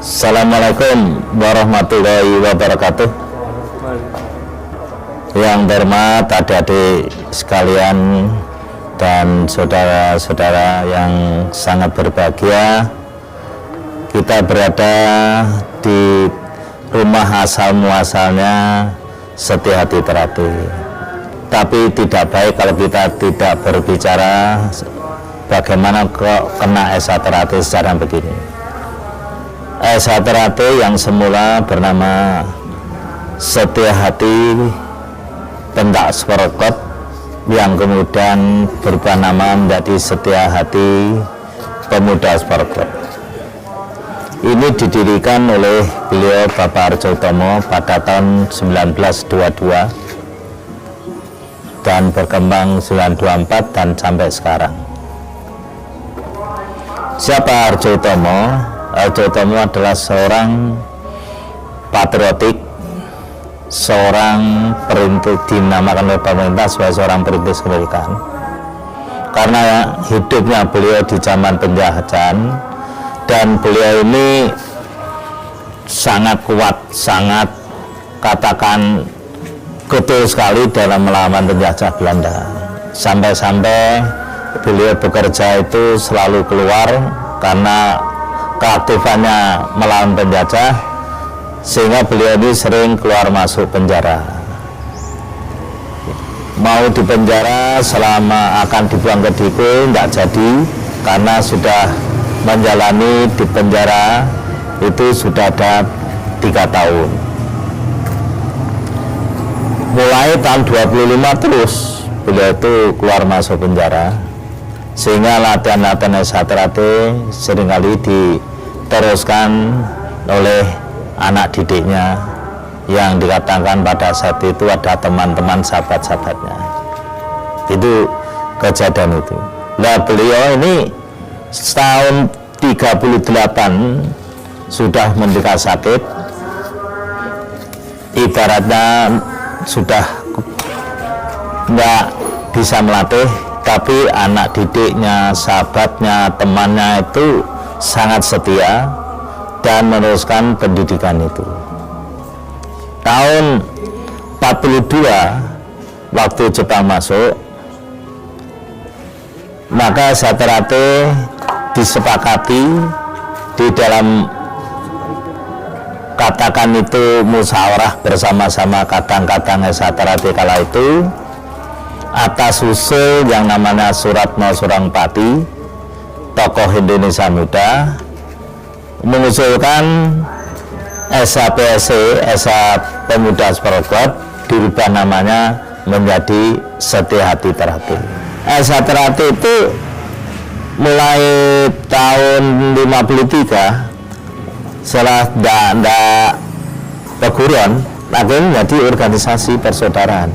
Assalamualaikum warahmatullahi wabarakatuh. Yang terhormat adik-adik sekalian dan saudara-saudara yang sangat berbahagia, kita berada di rumah asal muasalnya Setia Hati Terapi. Tapi tidak baik kalau kita tidak berbicara bagaimana kok kena SA Terapi secara begini. SA Terapi yang semula bernama Setia Hati Pendak Sporokot, yang kemudian berubah nama menjadi Setia Hati Pemuda Sporokot. Ini didirikan oleh beliau Bapak Arjo Utomo pada tahun 1922 dan berkembang 1924 dan sampai sekarang. Siapa Arjo Utomo? Arjo Utomo adalah seorang patriotik, seorang perintis, dinamakan oleh pemerintah sebagai seorang perintis kemerdekaan. Karena hidupnya beliau di zaman penjajahan, dan beliau ini sangat kuat, sangat katakan betul sekali dalam melawan penjajah Belanda. Sampai-sampai beliau bekerja itu selalu keluar karena keaktifannya melawan penjajah, sehingga beliau ini sering keluar masuk penjara. Mau di penjara selama akan dibuang ke Diku tidak jadi, karena sudah menjalani di penjara itu sudah ada 3 tahun. Mulai tahun 25 terus beliau itu keluar masuk penjara, sehingga latihan-latihan SA Terapi seringkali diteruskan oleh anak didiknya yang dikatakan pada saat itu ada teman-teman sahabat-sahabatnya. Itu kejadian itu. Nah, beliau ini setahun 38 sudah menderita sakit, ibaratnya sudah nggak bisa melatih, tapi anak didiknya, sahabatnya, temannya itu sangat setia dan meneruskan pendidikan itu. Tahun 42 waktu Jepang masuk, maka SA Terapi disepakati di dalam katakan itu musyawarah bersama-sama kadang-kadang SA Terapi kala itu, atas usul yang namanya Suratno Surangpati, tokoh Indonesia Muda, mengusulkan SAPSC, SA Pemuda Sporokot, dirubah namanya menjadi Setia Hati Terapi. SA Terapi itu mulai tahun 53 setelah tidak teguran, akhirnya menjadi organisasi persaudaraan.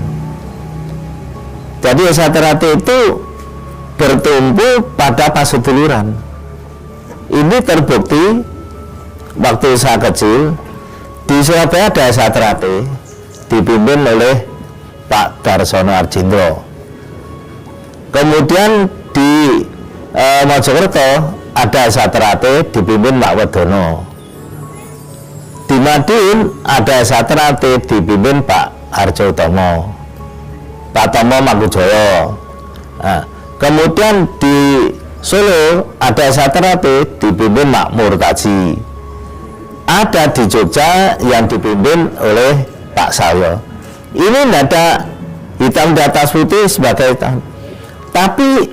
Jadi SA Terapi itu bertumbuh pada paseduluran. Ini terbukti waktu saya kecil di Surabaya ada SA Terapi dipimpin oleh Pak Darsono Arjindro. Kemudian di Mojokerto ada SA Terapi dipimpin Pak Wedono. Di Madiun ada SA Terapi dipimpin Pak Arjo Utomo, Pak Tomo Mangkujoyo. Nah, kemudian di Solo ada SA Terapi dipimpin Pak Murtaji. Ada di Jogja yang dipimpin oleh Pak Sayo. Ini tidak ada hitam di atas putih sebagai hitam, tapi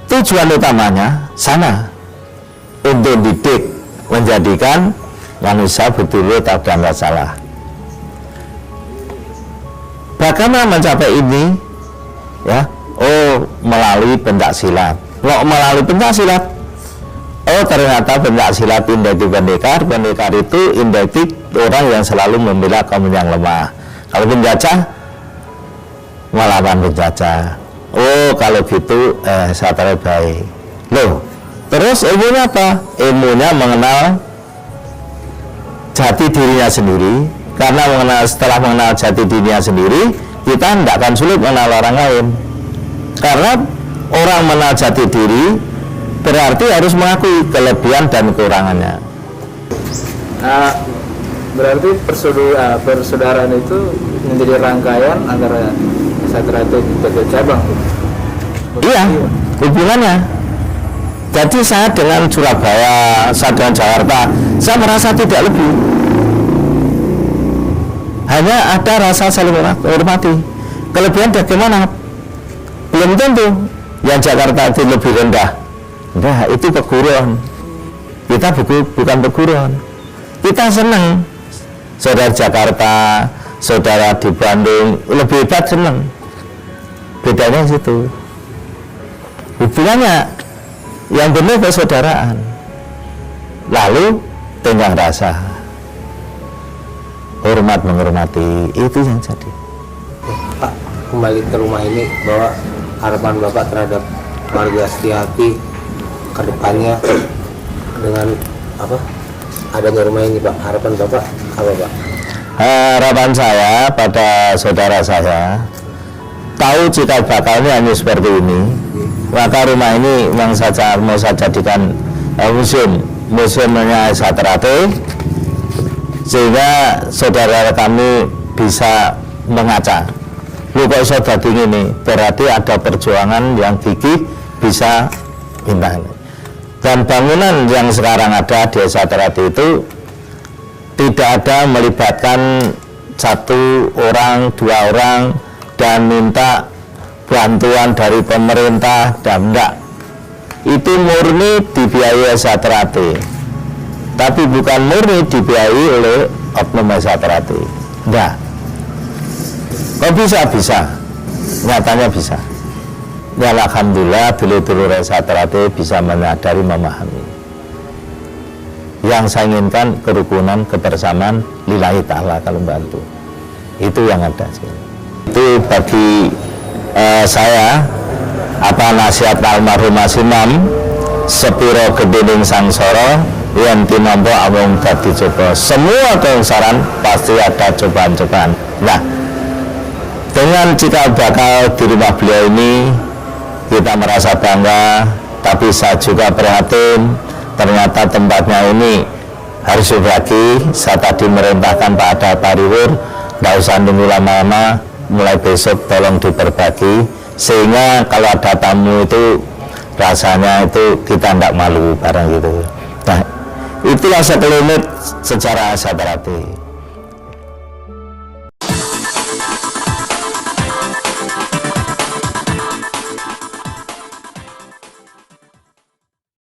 tujuan utamanya sama, untuk didik, menjadikan manusia betul-betul tak ada nggak salah. Bagaimana mencapai ini? Ya, melalui pencak silat. Melalui pencak silat, ternyata pencak silat induktif pendekar. Pendekar itu induktif orang yang selalu membela kaum yang lemah. Kalau penjajah, melawan penjajah. Kalau gitu saya terbaik. Loh, terus ilmunya apa? Ilmunya mengenal jati dirinya sendiri. Karena setelah mengenal jati dirinya sendiri, kita tidak akan sulit mengenal orang lain. Karena orang mengenal jati diri berarti harus mengakui kelebihan dan kekurangannya. Berarti persaudaraan itu menjadi rangkaian antara Satrate dan cabang. Iya, hubungannya. Jadi saya dengan Surabaya, saya dengan Jakarta, saya merasa tidak lebih. Hanya ada rasa saling menghormati. Kelebihan bagaimana? Belum tentu. Yang Jakarta itu lebih rendah. Nah, itu perguruan. Kita bukan perguruan. Kita senang. Saudara Jakarta, saudara di Bandung, lebih hebat senang. Bedanya situ. Hubungannya yang benar persaudaraan. Lalu tenggang rasa. Hormat menghormati, itu yang jadi. Pak, kembali ke rumah ini, bahwa harapan Bapak terhadap warga Setiati ke depannya dengan apa? Adanya rumah ini, Pak. Harapan Bapak apa, Pak? Harapan saya pada saudara saya, tahu cikal bakalnya hanya seperti ini, maka rumah ini yang saja mau saya jadikan museumnya Satrate, sehingga saudara kami bisa mengaca. Lu kok iso dadi ngene, berarti ada perjuangan yang gigih bisa pindah. Dan bangunan yang sekarang ada di Satrate itu tidak ada melibatkan satu orang, dua orang dan minta bantuan dari pemerintah dan enggak. Itu murni dibiayai Satrate, tapi bukan murni dibiayai oleh oknum Satrate. Enggak. Kok bisa? Nyatanya bisa. Ya alhamdulillah dulur-dulur Satrate bisa menyadari, memahami. Yang saya inginkan kerukunan, kebersamaan lillahi ta'ala kalau bantu. Itu yang ada sih. Itu bagi saya nasihat almarhum Mas Imam, sepiro gedening sangsara yen tinampa amung dadi coba. Semua keungsaran pasti ada cobaan-cobaan. Nah, dengan cikal bakal di rumah beliau ini kita merasa bangga, tapi saya juga prihatin. Ternyata tempatnya ini harus berbagi. Saya tadi merintahkan Pak Ada Pariwur, nggak usah nunggu lama-lama, mulai besok tolong diperbagi, sehingga kalau ada tamu itu rasanya itu kita tidak malu barang gitu. Nah, itulah sekelumit sejarah Satrate.